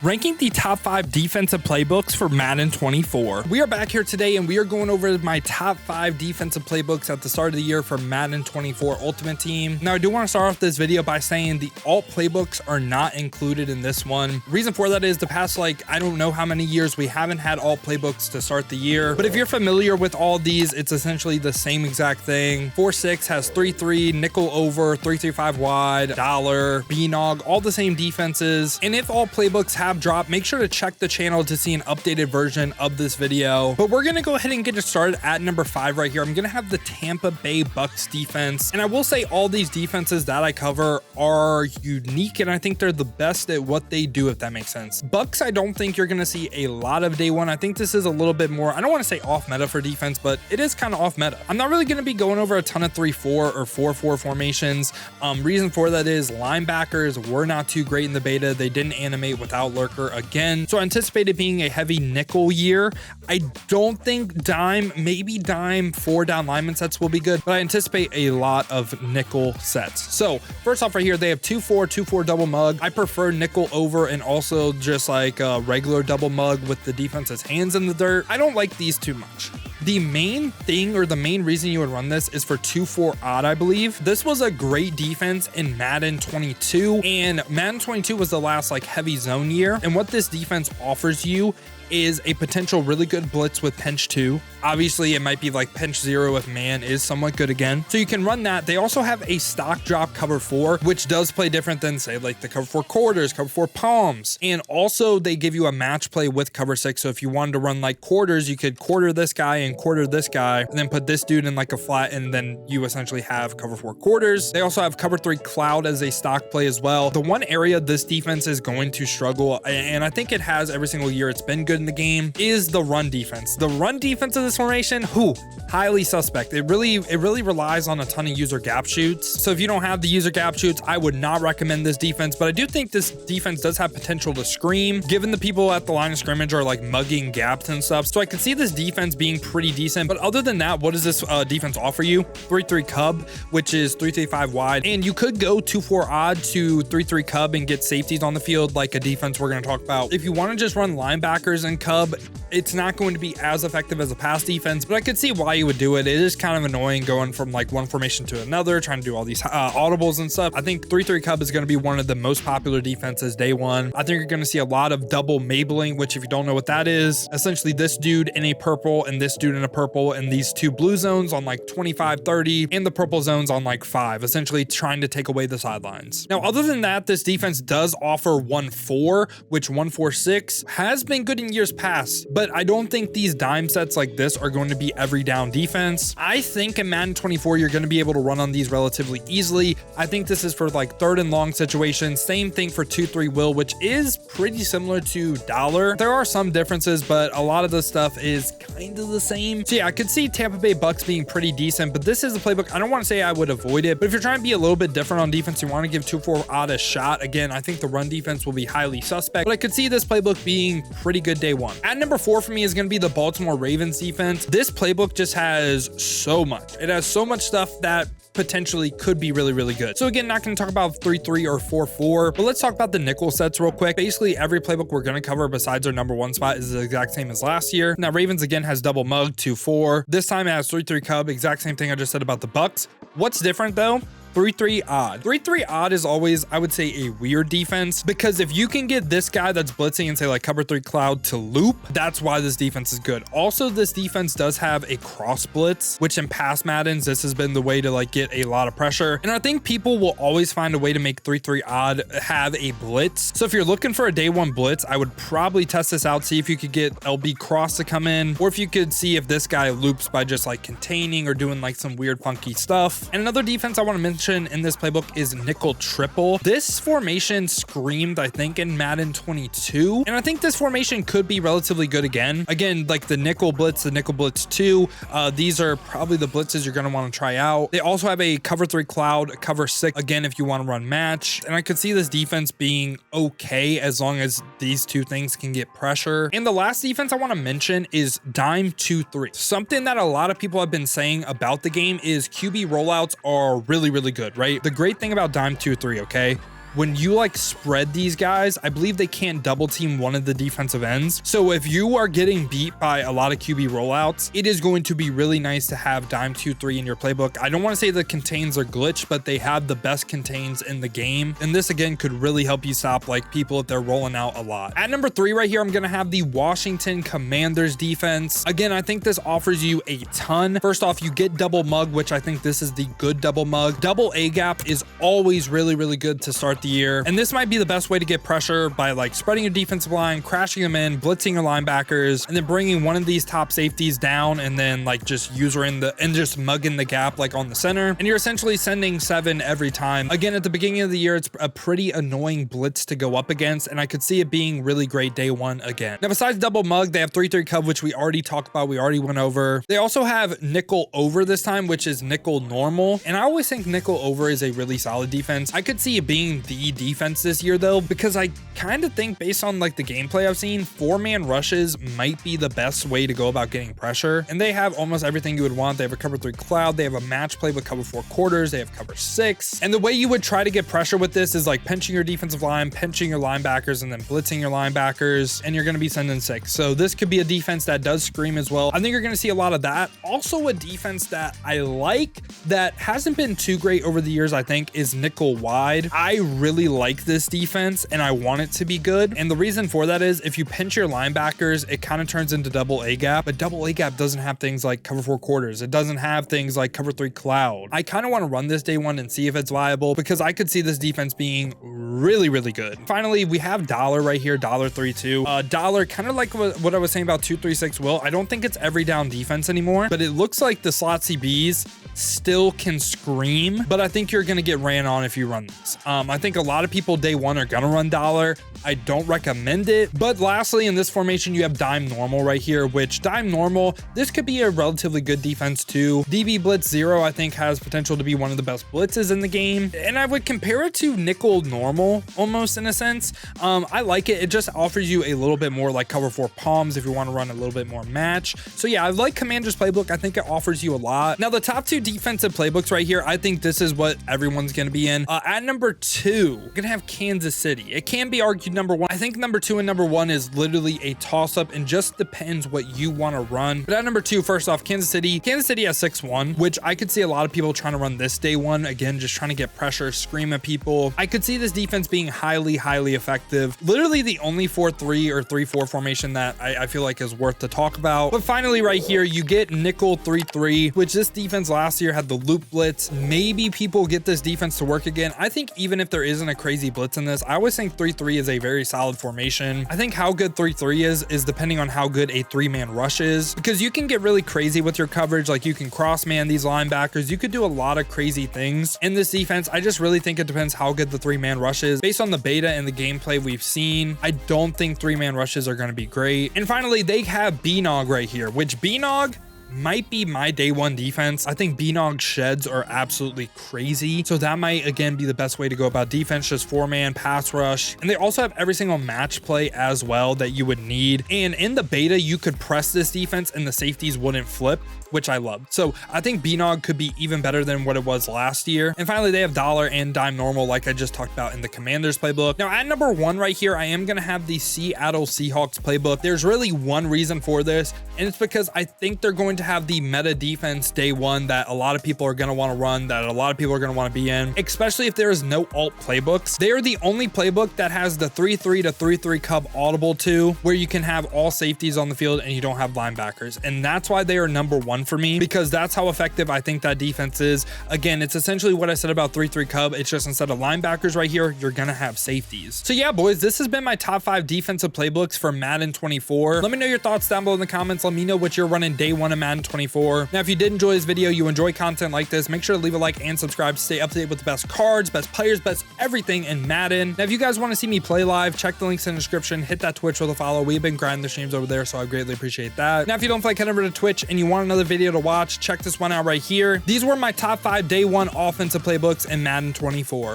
Ranking the top 5 defensive playbooks for Madden 24. We are back here today and we are going over my top 5 defensive playbooks at the start of the year for Madden 24 Ultimate Team. Now I do want to start off this video by saying the alt playbooks are not included in this one. Reason for that is the past I don't know how many years we haven't had alt playbooks to start the year. But if you're familiar with all these, it's essentially the same exact thing. 4-6 has 3-3, nickel over, 3-3-5 wide, dollar, B-nog, all the same defenses. And if all playbooks have drop, make sure to check the channel to see an updated version of this video. But we're gonna go ahead and get it started at number 5 right here. I'm gonna have the Tampa Bay Bucks defense, and I will say all these defenses that I cover are unique, and I think they're the best at what they do, if that makes sense. Bucks, I don't think you're gonna see a lot of day one. I think this is a little bit more, I don't want to say off meta for defense, but it is kind of off meta. I'm not really gonna be going over a ton of 3-4 or 4-4 formations. Reason for that is linebackers were not too great in the beta. They didn't animate without lurker again, so I anticipate it being a heavy nickel year. I don't think maybe dime 4 down lineman sets will be good, but I anticipate a lot of nickel sets. So first off right here, they have 2-4, 2-4 double mug. I prefer nickel over and also just like a regular double mug with the defense's hands in the dirt. I don't like these too much. The main thing or the main reason you would run this is for 2-4 odd, I believe. This was a great defense in Madden 22, and Madden 22 was the last heavy zone year. And what this defense offers you is a potential really good blitz with pinch 2. Obviously, it might be pinch 0 if man is somewhat good again. So you can run that. They also have a stock drop cover 4, which does play different than say the cover 4 quarters, cover 4 palms. And also they give you a match play with cover 6. So if you wanted to run quarters, you could quarter this guy and quarter this guy, and then put this dude in a flat, and then you essentially have cover 4 quarters. They also have cover 3 cloud as a stock play as well. The one area this defense is going to struggle, and I think it has every single year it's been good in the game, is the run defense. The run defense of this formation, highly suspect. It really relies on a ton of user gap shoots. So if you don't have the user gap shoots, I would not recommend this defense, but I do think this defense does have potential to scream, given the people at the line of scrimmage are mugging gaps and stuff. So I could see this defense being pretty decent, but other than that, what does this defense offer you? 3-3 cub, which is 3-3-5 wide, and you could go 2-4 odd to 3-3 cub and get safeties on the field like a defense we're going to talk about. If you want to just run linebackers and cub, it's not going to be as effective as a pass defense, but I could see why you would do it. It is kind of annoying going from one formation to another, trying to do all these audibles and stuff. I think 3-3 cub is going to be one of the most popular defenses day one. I think you're going to see a lot of double mabling, which if you don't know what that is, essentially this dude in a purple and this dude in a purple and these two blue zones on 25, 30 and the purple zones on 5, essentially trying to take away the sidelines. Now, other than that, this defense does offer 1-4, which 1-4-6 has been good in years past, but I don't think these dime sets like this are going to be every down defense. I think in Madden 24, you're going to be able to run on these relatively easily. I think this is for 3rd and long situations. Same thing for 2-3 will, which is pretty similar to dollar. There are some differences, but a lot of the stuff is kind of the same. So yeah, I could see Tampa Bay Bucks being pretty decent, but this is a playbook. I don't want to say I would avoid it, but if you're trying to be a little bit different on defense, you want to give 2-4 odd a shot. Again, I think the run defense will be highly suspect, but I could see this playbook being pretty good day one. At number 4 for me is going to be the Baltimore Ravens defense. This playbook just has so much. It has so much stuff that potentially could be really, really good. So again, not going to talk about 3-3 or 4-4, but let's talk about the nickel sets real quick. Basically, every playbook we're going to cover besides our number 1 spot is the exact same as last year. Now, Ravens again has double mug 2-4. This time it has 3-3 cub. Exact same thing I just said about the Bucks. What's different though? 3-3 odd. 3-3 odd is always, I would say, a weird defense, because if you can get this guy that's blitzing and say cover 3 cloud to loop, that's why this defense is good. Also, this defense does have a cross blitz, which in past Maddens, this has been the way to get a lot of pressure. And I think people will always find a way to make 3-3 odd have a blitz. So if you're looking for a day one blitz, I would probably test this out, see if you could get LB cross to come in, or if you could see if this guy loops by just containing or doing some weird funky stuff. And another defense I want to mention in this playbook is nickel triple. This formation screamed, I think, in Madden 22, and I think this formation could be relatively good again. Again, the nickel blitz, the nickel blitz 2, these are probably the blitzes you're going to want to try out. They also have a cover 3 cloud, cover 6, again, if you want to run match, and I could see this defense being okay as long as these two things can get pressure. And the last defense I want to mention is dime 2-3. Something that a lot of people have been saying about the game is QB rollouts are really, really good, right? The great thing about dime 2-3, okay, when you like spread these guys, I believe they can't double team one of the defensive ends. So if you are getting beat by a lot of QB rollouts, it is going to be really nice to have dime 2-3 in your playbook. I don't want to say the contains are glitched, but they have the best contains in the game. And this again could really help you stop like people if they're rolling out a lot. At number 3 right here, I'm going to have the Washington Commanders defense. Again, I think this offers you a ton. First off, you get double mug, which I think this is the good double mug. Double A gap is always really, really good to start the year. And this might be the best way to get pressure by like spreading your defensive line, crashing them in, blitzing your linebackers, and then bringing one of these top safeties down and then like just just mugging the gap like on the center. And you're essentially sending 7 every time. Again, at the beginning of the year, it's a pretty annoying blitz to go up against, and I could see it being really great day one again. Now, besides double mug, they have 3-3 cov, which we already talked about. We already went over. They also have nickel over this time, which is nickel normal. And I always think nickel over is a really solid defense. I could see it being the defense this year though, because I kind of think based on like the gameplay I've seen, 4-man rushes might be the best way to go about getting pressure. And they have almost everything you would want. They have a cover 3 cloud. They have a match play with cover 4 quarters. They have cover 6. And the way you would try to get pressure with this is like pinching your defensive line, pinching your linebackers, and then blitzing your linebackers. And you're going to be sending 6. So this could be a defense that does scream as well. I think you're going to see a lot of that. Also a defense that I like that hasn't been too great over the years, I think, is nickel wide. I really like this defense and I want it to be good. And the reason for that is if you pinch your linebackers, it kind of turns into double A gap, but double A gap doesn't have things like cover 4 quarters. It doesn't have things like cover 3 cloud. I kind of want to run this day one and see if it's viable because I could see this defense being really, really good. Finally, we have dollar right here, $3-2. Dollar, kind of like what I was saying about 2-3-6 will. I don't think it's every down defense anymore, but it looks like the slot CBs still can scream, but I think you're going to get ran on if you run this. I think a lot of people day one are going to run dollar. I don't recommend it. But lastly, in this formation, you have dime normal right here, which dime normal, this could be a relatively good defense too. DB blitz 0, I think has potential to be one of the best blitzes in the game. And I would compare it to nickel normal almost in a sense. I like it. It just offers you a little bit more like cover 4 palms if you want to run a little bit more match. So yeah, I like Commander's playbook. I think it offers you a lot. Now the top 2 defensive playbooks right here, I think this is what everyone's going to be in. At number 2, we're going to have Kansas City. It can be argued number 1. I think number 2 and number 1 is literally a toss up and just depends what you want to run. But at number 2, first off, Kansas City has 6-1, which I could see a lot of people trying to run this day one. Again, just trying to get pressure, scream at people. I could see this defense being highly, highly effective. Literally the only 4-3 or 3-4 formation that I feel like is worth to talk about. But finally right here, you get nickel 3-3, which this defense last year had the loop blitz. Maybe people get this defense to work again. I think even if there isn't a crazy blitz in this, I always think 3-3 is a very solid formation. I think how good 3-3 is depending on how good a 3-man rush is, because you can get really crazy with your coverage. Like you can cross man these linebackers. You could do a lot of crazy things in this defense. I just really think it depends how good the 3-man rush is. Based on the beta and the gameplay we've seen, I don't think 3-man rushes are going to be great. And finally, they have B-Nog right here, which B-Nog might be my day one defense. I think B-Nog sheds are absolutely crazy. So that might again be the best way to go about defense, just 4-man pass rush. And they also have every single match play as well that you would need. And in the beta, you could press this defense and the safeties wouldn't flip, which I love. So I think B-Nog could be even better than what it was last year. And finally, they have dollar and dime normal, like I just talked about in the Commanders playbook. Now at number 1 right here, I am going to have the Seattle Seahawks playbook. There's really one reason for this, and it's because I think they're going to have the meta defense day one that a lot of people are going to want to run, that a lot of people are going to want to be in, especially if there is no alt playbooks. They are the only playbook that has the 3-3 to 3-3 cub audible to, where you can have all safeties on the field and you don't have linebackers. And that's why they are number 1 for me, because that's how effective I think that defense is. Again, it's essentially what I said about 3-3 cub. It's just instead of linebackers right here, you're going to have safeties. So yeah, boys, this has been my top 5 defensive playbooks for Madden 24. Let me know your thoughts down below in the comments. Let me know what you're running day 1 of Madden 24. Now, if you did enjoy this video, you enjoy content like this, make sure to leave a like and subscribe to stay up to date with the best cards, best players, best everything in Madden. Now, if you guys want to see me play live, check the links in the description, hit that Twitch with a follow. We've been grinding the streams over there, so I greatly appreciate that. Now, if you don't feel like heading over to Twitch and you want another video to watch, check this one out right here. These were my top 5 day 1 offensive playbooks in Madden 24.